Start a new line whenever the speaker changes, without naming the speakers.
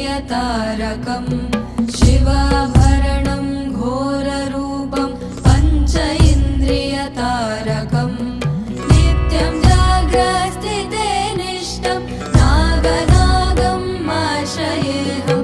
तारकं शिवाभरणं घोररूपं पंच इन्द्रियतारकं नित्यं जाग्रस्थिते निष्ठं नागनागम् आश्रयेऽहम्